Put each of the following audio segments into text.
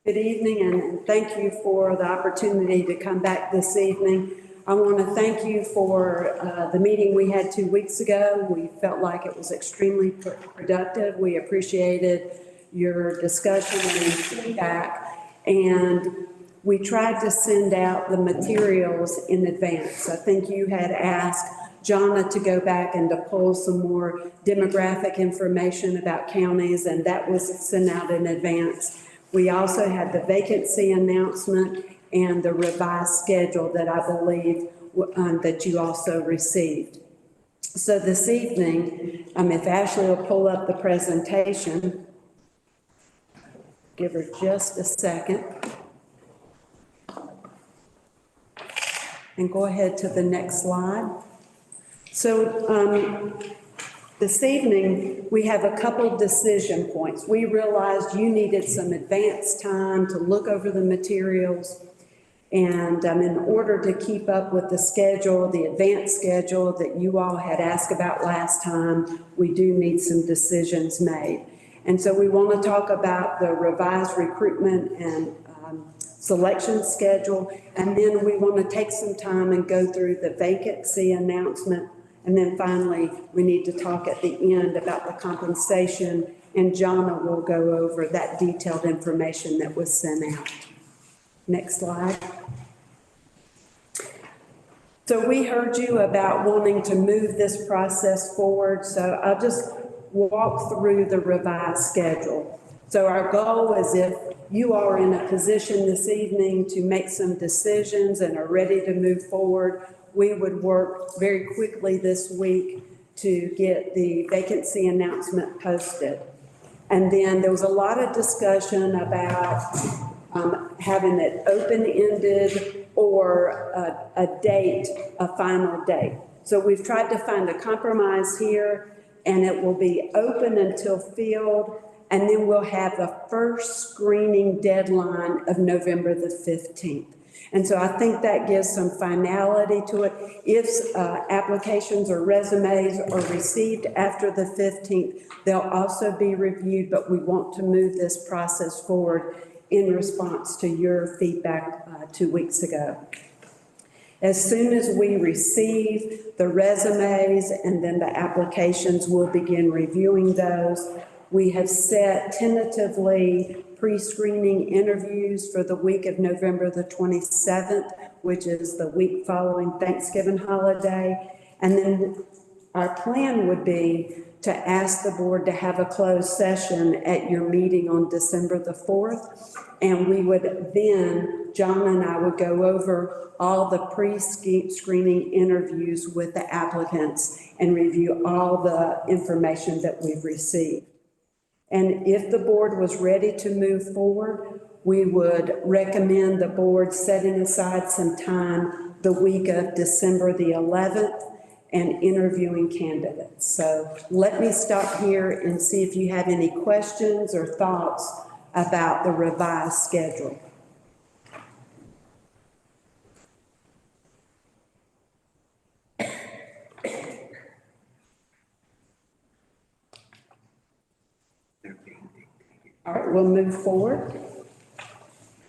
Good evening, and thank you for the opportunity to come back this evening. I want to thank you for the meeting we had 2 weeks ago. We felt like it was extremely productive. We appreciated your discussion and feedback, and we tried to send out the materials in advance. I think you had asked Jonna to go back and to pull some more demographic information about counties, and that was sent out in advance. We also had the vacancy announcement and the revised schedule that I believe that you also received. So this evening, if Ashley will pull up the presentation, give her just a second. And go ahead to the next slide. So this evening, we have a couple decision points. We realized you needed some advance time to look over the materials. And in order to keep up with the schedule, the advanced schedule that you all had asked about last time, we do need some decisions made. And so we want to talk about the revised recruitment and selection schedule. And then we want to take some time and go through the vacancy announcement. And then finally, we need to talk at the end about the compensation, and Jonna will go over that detailed information that was sent out. Next slide. So we heard you about wanting to move this process forward, so I'll just walk through the revised schedule. So our goal is, if you are in a position this evening to make some decisions and are ready to move forward, we would work very quickly this week to get the vacancy announcement posted. And then there was a lot of discussion about having it open-ended or a date, a final date. So we've tried to find a compromise here, and it will be open until filled, and then we'll have the first screening deadline of November the 15th. And so I think that gives some finality to it. If applications or resumes are received after the 15th, they'll also be reviewed, but we want to move this process forward in response to your feedback 2 weeks ago. As soon as we receive the resumes and then the applications, we'll begin reviewing those. We have set tentatively pre-screening interviews for the week of November the 27th, which is the week following Thanksgiving holiday. And then our plan would be to ask the board to have a closed session at your meeting on December the 4th. And we would then, John and I would go over all the pre-screening interviews with the applicants and review all the information that we've received. And if the board was ready to move forward, we would recommend the board setting aside some time the week of December the 11th and interviewing candidates. So let me stop here and see if you have any questions or thoughts about the revised schedule. All right, we'll move forward.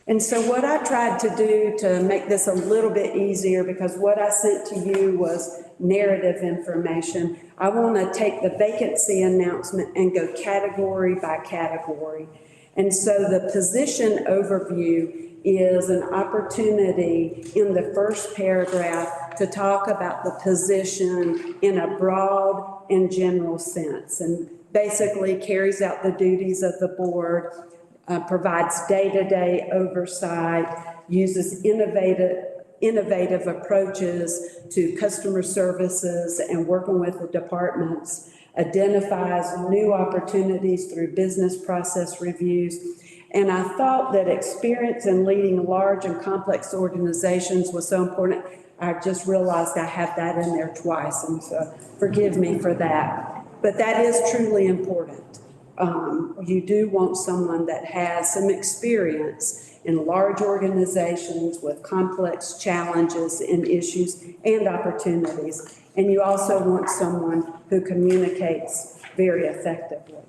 And so what I tried to do to make this a little bit easier, because what I sent to you was narrative information, I want to take the vacancy announcement and go category by category. And so the position overview is an opportunity in the first paragraph to talk about the position in a broad and general sense, and basically carries out the duties of the board, provides day-to-day oversight, uses innovative approaches to customer services and working with the departments, identifies new opportunities through business process reviews. And I thought that experience in leading large and complex organizations was so important. I just realized I have that in there twice, and so forgive me for that. But that is truly important. You do want someone that has some experience in large organizations with complex challenges and issues and opportunities. And you also want someone who communicates very effectively.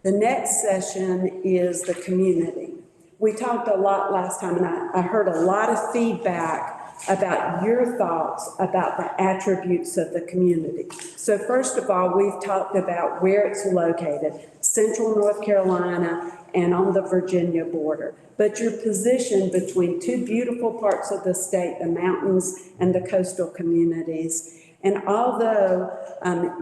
The next session is the community. We talked a lot last time, and I heard a lot of feedback about your thoughts about the attributes of the community. So first of all, we've talked about where it's located, central North Carolina and on the Virginia border. But you're positioned between two beautiful parts of the state, the mountains and the coastal communities. And although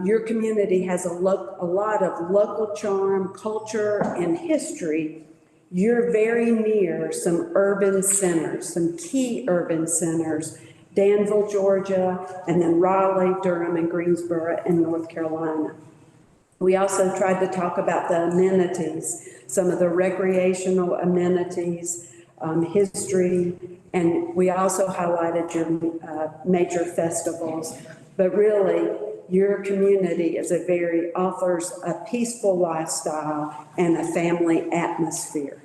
your community has a lot of local charm, culture, and history, you're very near some urban centers, some key urban centers, Danville, Georgia, and then Raleigh, Durham, and Greensboro in North Carolina. We also tried to talk about the amenities, some of the recreational amenities, history, and we also highlighted your major festivals. But really, your community offers a peaceful lifestyle and a family atmosphere.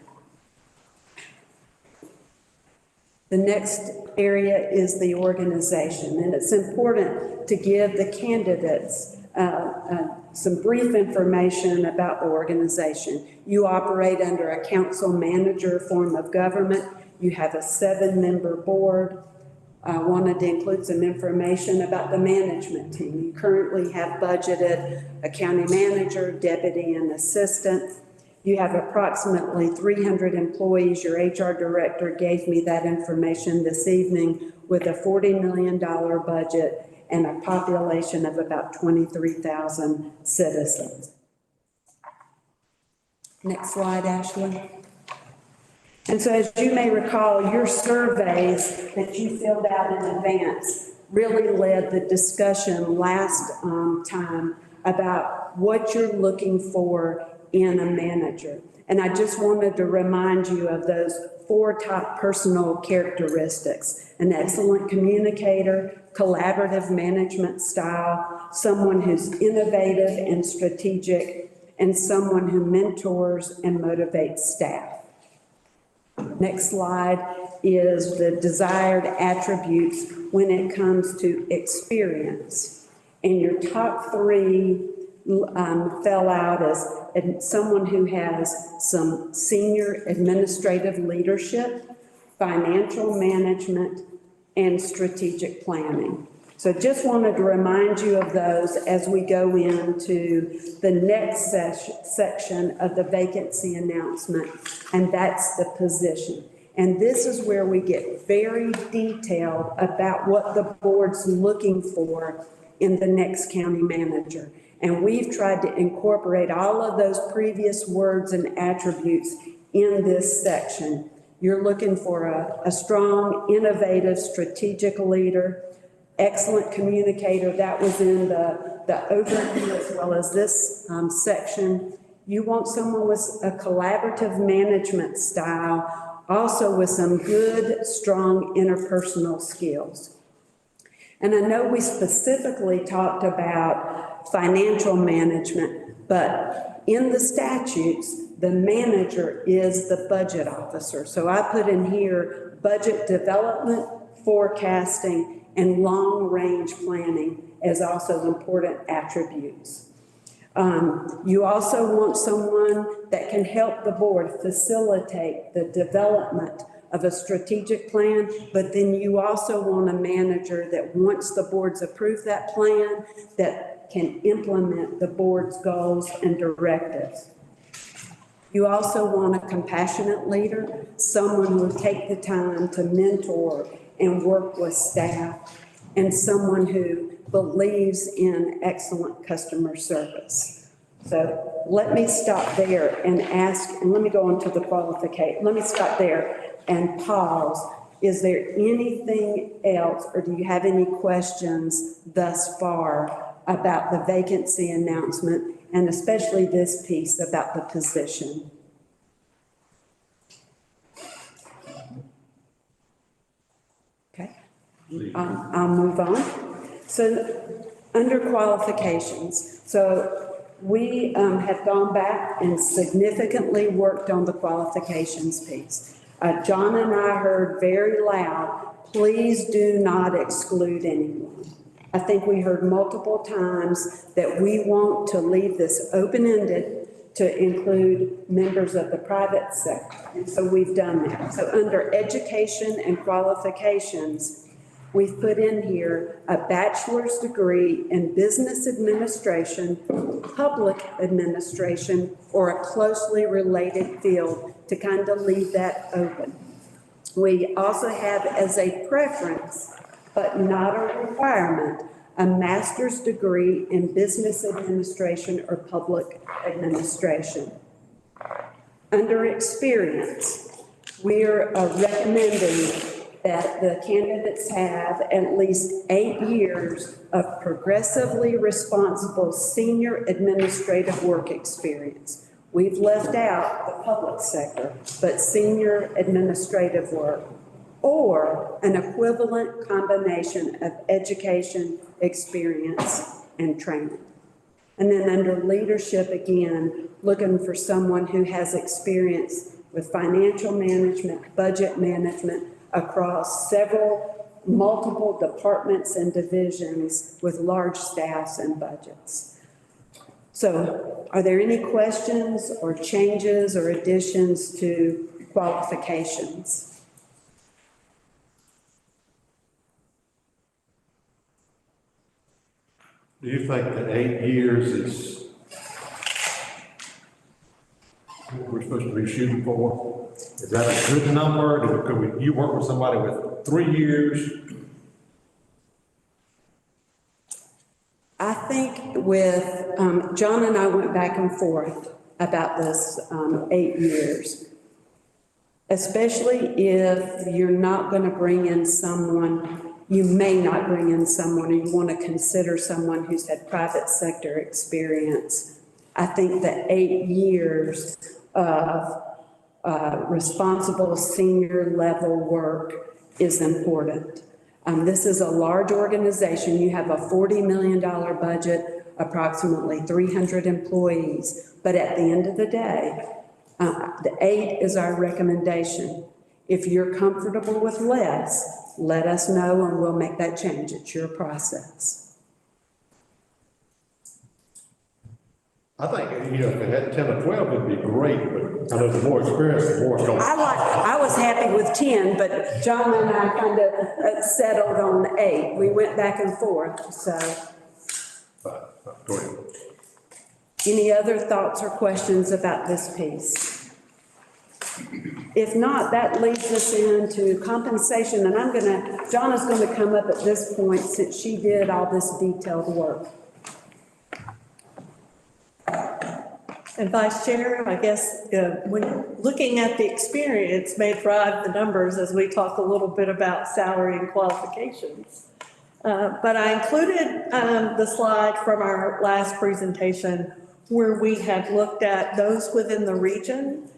The next area is the organization, and it's important to give the candidates some brief information about the organization. You operate under a council-manager form of government. You have a 7-member board. I wanted to include some information about the management team. You currently have budgeted a county manager, deputy, and assistant. You have approximately 300 employees. Your HR director gave me that information this evening, with a $40 million budget and a population of about 23,000 citizens. Next slide, Ashley. And so, as you may recall, your surveys that you filled out in advance really led the discussion last time about what you're looking for in a manager. And I just wanted to remind you of those 4 top personal characteristics: an excellent communicator, collaborative management style, someone who's innovative and strategic, and someone who mentors and motivates staff. Next slide is the desired attributes when it comes to experience. And your top 3 fell out as someone who has some senior administrative leadership, financial management, and strategic planning. So just wanted to remind you of those as we go into the next section of the vacancy announcement, and that's the position. And this is where we get very detailed about what the board's looking for in the next county manager. And we've tried to incorporate all of those previous words and attributes in this section. You're looking for a strong, innovative, strategic leader, excellent communicator. That was in the overview as well as this section. You want someone with a collaborative management style, also with some good, strong interpersonal skills. And I know we specifically talked about financial management, but in the statutes, the manager is the budget officer. So I put in here budget development, forecasting, and long-range planning as also important attributes. You also want someone that can help the board facilitate the development of a strategic plan, but then you also want a manager that, once the board's approved that plan, that can implement the board's goals and directives. You also want a compassionate leader, someone who will take the time to mentor and work with staff, and someone who believes in excellent customer service. So let me stop there and ask, and let me go on to the qualification. Let me stop there and pause. Is there anything else, or do you have any questions thus far about the vacancy announcement, and especially this piece about the position? Okay, I'll move on. So under qualifications, so we have gone back and significantly worked on the qualifications piece. John and I heard very loud, please do not exclude anyone. I think we heard multiple times that we want to leave this open-ended to include members of the private sector. And so we've done that. So under education and qualifications, we've put in here a bachelor's degree in business administration, public administration, or a closely related field to kind of leave that open. We also have as a preference, but not a requirement, a master's degree in business administration or public administration. Under experience, we're recommending that the candidates have at least 8 years of progressively responsible senior administrative work experience. We've left out the public sector, but senior administrative work, or an equivalent combination of education, experience, and training. And then under leadership, again, looking for someone who has experience with financial management, budget management across multiple departments and divisions with large staffs and budgets. So are there any questions or changes or additions to qualifications? Do you think that 8 years is what we're supposed to be shooting for? Is that a good number? Could you work with somebody with 3 years? I think with, John and I went back and forth about this 8 years, especially if you're not going to bring in someone, you may not bring in someone, or you want to consider someone who's had private sector experience. I think that 8 years of responsible senior level work is important. This is a large organization. You have a $40 million budget, approximately 300 employees. But at the end of the day, the 8 is our recommendation. If you're comfortable with less, let us know and we'll make that change. It's your process. I think, if it had 10 or 12, it'd be great, but I know the more experience, the more it's going to. I was happy with 10, but John and I kind of settled on 8. We went back and forth, so. Go ahead. Any other thoughts or questions about this piece? If not, that leads us into compensation, and John is going to come up at this point since she did all this detailed work. And Vice Chair, I guess when looking at the experience may drive the numbers as we talk a little bit about salary and qualifications. But I included the slide from our last presentation where we had looked at those within the region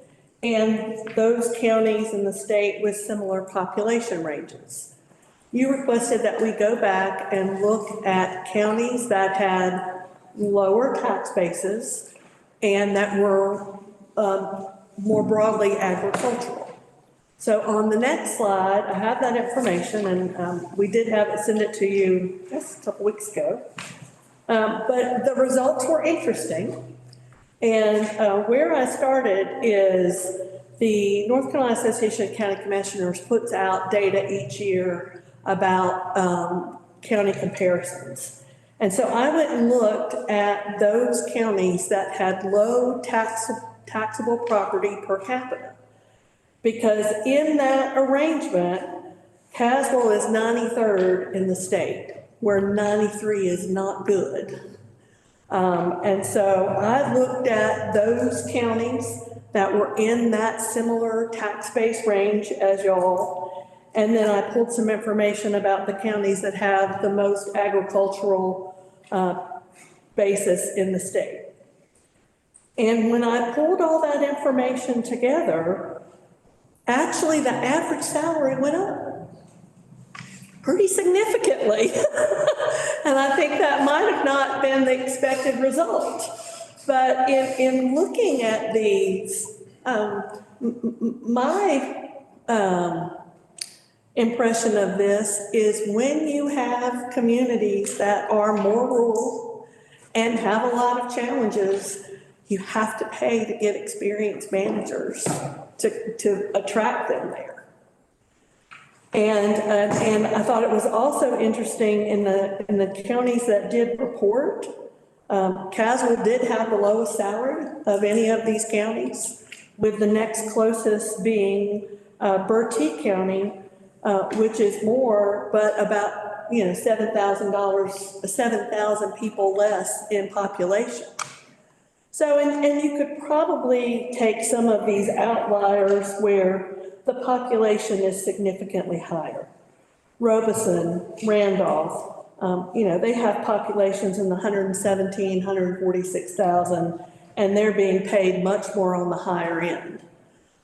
and those counties in the state with similar population ranges. You requested that we go back and look at counties that had lower tax bases and that were more broadly agricultural. So on the next slide, I have that information, and we did send it to you just a couple weeks ago. But the results were interesting. And where I started is the North Carolina Association of County Commissioners puts out data each year about county comparisons. And so I went and looked at those counties that had low taxable property per capita. Because in that arrangement, Caswell is 93rd in the state, where 93 is not good. And so I looked at those counties that were in that similar tax base range as y'all. And then I pulled some information about the counties that have the most agricultural basis in the state. And when I pulled all that information together, actually the average salary went up pretty significantly. And I think that might have not been the expected result. But in looking at these, my impression of this is when you have communities that are more rural and have a lot of challenges, You have to pay to get experienced managers to attract them there. And I thought it was also interesting in the counties that did report, Caswell did have the lowest salary of any of these counties, with the next closest being Bertie County, which is more, but about, you know, $7,000, 7,000 people less in population. So, and you could probably take some of these outliers where the population is significantly higher. Robeson, Randolph, you know, they have populations in the 117, 146,000, and they're being paid much more on the higher end.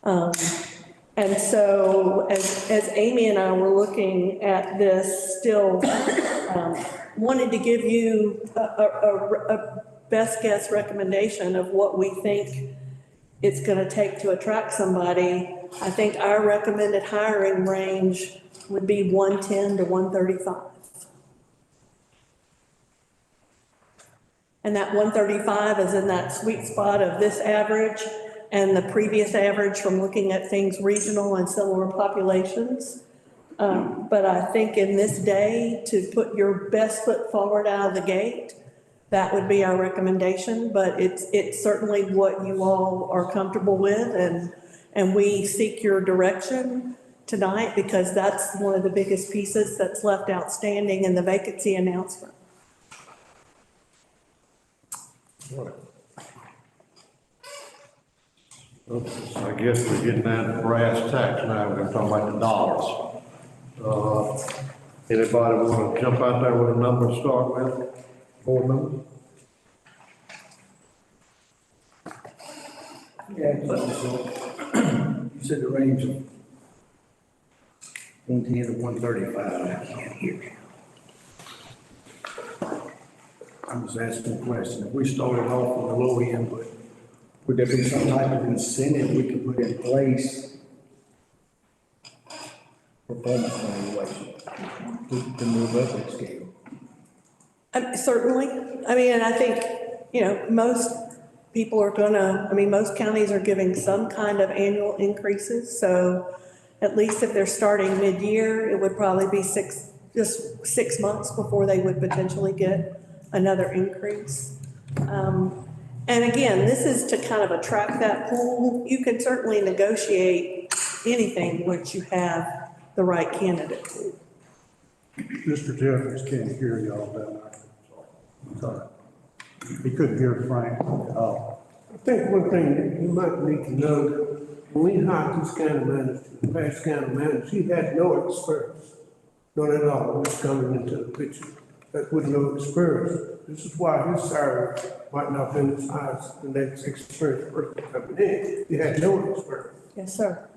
And so as Amy and I were looking at this, still wanted to give you a best guess recommendation of what we think it's going to take to attract somebody. I think our recommended hiring range would be 110 to 135. And that 135 is in that sweet spot of this average and the previous average from looking at things regional and similar populations. But I think in this day, to put your best foot forward out of the gate, that would be our recommendation, but it's certainly what you all are comfortable with, and we seek your direction tonight because that's one of the biggest pieces that's left outstanding in the vacancy announcement. Oops, I guess we're getting down to brass tacks now, we're gonna talk about the dollars. Anybody want to jump out there with a number to start with? Board members? Yeah, you said the range of 110 to 135. I can't hear you. I'm just asking a question. If we started off on the low end, but would there be some type of incentive we could put in place? Performance evaluation to move up that scale? Certainly. I mean, and I think, you know, most people are gonna, I mean, most counties are giving some kind of annual increases. So at least if they're starting mid-year, it would probably be just 6 months before they would potentially get another increase. And again, this is to kind of attract that pool. You can certainly negotiate anything once you have the right candidate pool. Mr. Jeffries can't hear y'all down there. Sorry. He couldn't hear Frank at all. I think one thing that you might need to know, when we hired this county manager, the past county manager, he had no experience, none at all, just coming into the picture, that with no experience. This is why his salary might not have been as high as the next experienced person coming in. He had no experience. Yes, sir.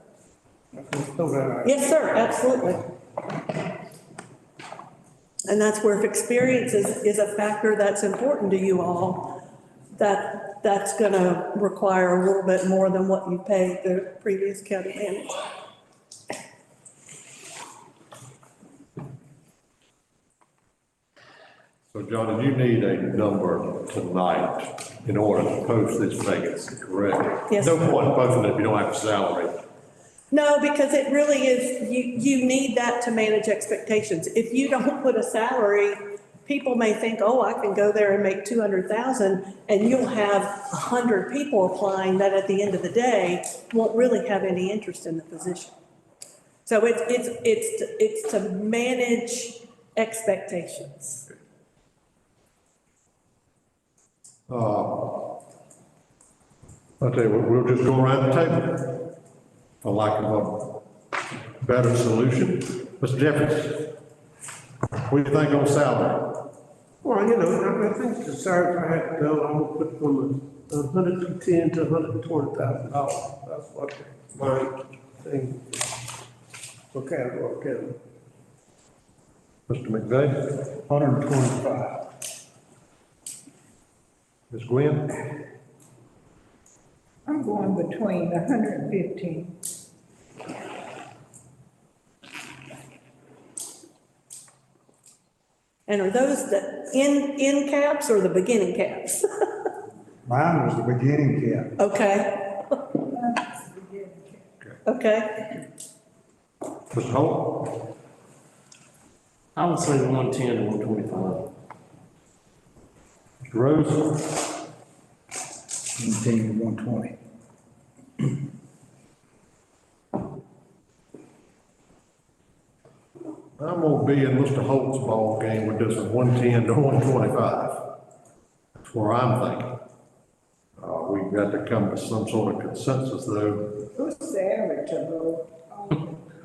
Just throw that out. Yes, sir, absolutely. And that's where if experience is a factor that's important to you all, that's gonna require a little bit more than what you paid the previous county manager. So John, you need a number tonight in order to post this vacancy, correct? Yes. No point in posting it if you don't have a salary. No, because it really is, you need that to manage expectations. If you don't put a salary, people may think, oh, I can go there and make 200,000, and you'll have 100 people applying that at the end of the day won't really have any interest in the position. So it's to manage expectations. I'll tell you what, we'll just go around the table for lack of a better solution. Mr. Jeffries, what do you think on salary? Well, you know, I think the salary I had to go, I'm gonna put from $110,000 to $120,000. That's what my thing is for Caswell County. Mr. McVeigh? 125. Ms. Gwen? I'm going between 115. And are those the end caps or the beginning caps? Mine was the beginning cap. Okay, okay. Mr. Holt? I would say 110 to 125. Mr. Rose? 110 to 120. I'm gonna be in Mr. Holt's ball game with this one, 110 to 125. That's where I'm thinking. We've got to come to some sort of consensus, though. What's the average of those?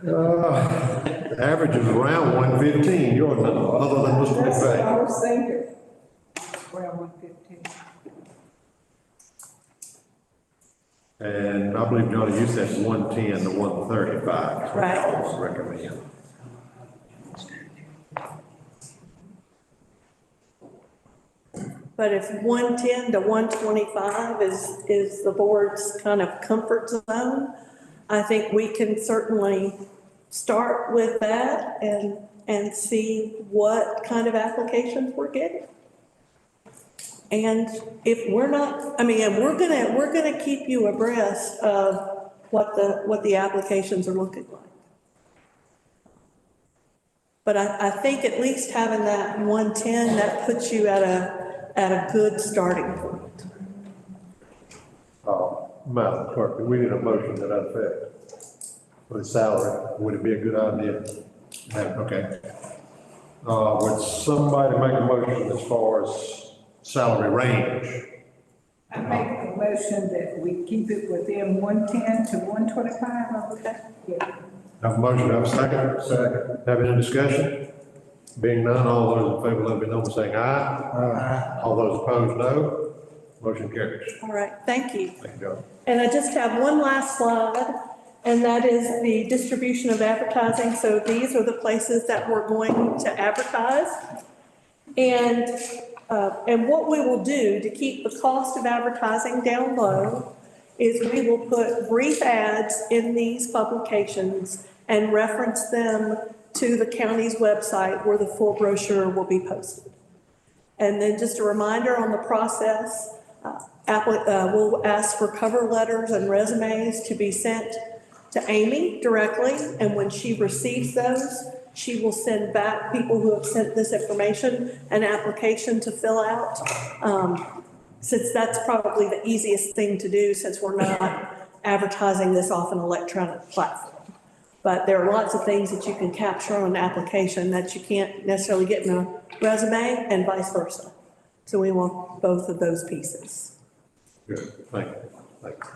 The average is around 115, your number, other than Mr. That's what I McVeigh. was thinking. Around 115. And I believe, Johnny, you said 110 to 135. Right. I would recommend. But if 110 to 125 is the board's kind of comfort zone, I think we can certainly start with that and see what kind of applications we're getting. And if we're not, I mean, and we're gonna keep you abreast of what the applications are looking like. But I think at least having that 110, that puts you at a good starting point. Madam Clerk, we need a motion to that effect for the salary. Would it be a good idea? Okay. Would somebody make a motion as far as salary range? I make a motion that we keep it within 110 to 125, okay? Yeah. Have a motion, have a second? Second. Have any discussion? Being none, all those in favor, let me know by saying aye. Aye. All those opposed, no. Motion carries. All right, thank you. Thank you, John. And I just have one last slide, and that is the distribution of advertising. So these are the places that we're going to advertise. And what we will do to keep the cost of advertising down low is we will put brief ads in these publications and reference them to the county's website where the full brochure will be posted. And then just a reminder on the process, we'll ask for cover letters and resumes to be sent to Amy directly, and when she receives those, she will send back people who have sent this information an application to fill out. Since that's probably the easiest thing to do, since we're not advertising this off an electronic platform. But there are lots of things that you can capture on an application that you can't necessarily get in a resume, and vice versa. So we want both of those pieces. Good, thank you, thank you.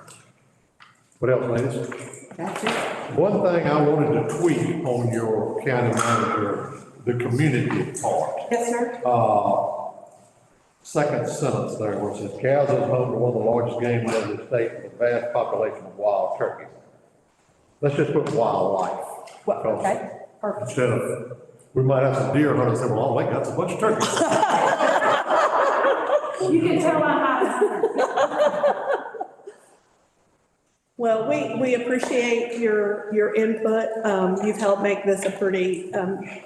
What else, ladies? That's it. One thing I wanted to tweak on your county manager, the community part. Yes, sir. Second sentence there, where it says, Cows is home to one of the largest game lands in the state with a vast population of wild turkeys. Let's just put wildlife. Well, okay, perfect. Instead of, we might have some deer hunters that, well, all they got is a bunch of turkeys. You can tell I'm Well, we appreciate your input. You've helped make this a pretty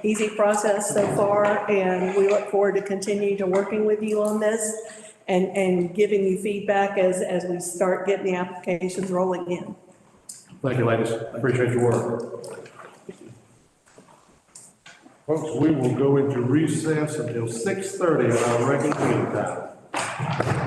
easy process so far, and we look forward to continue to working with you on this and giving you feedback as we start getting the applications rolling in. Thank you, ladies. Appreciate your work. Folks, we will go into recess until 6:30 at our regular meeting time.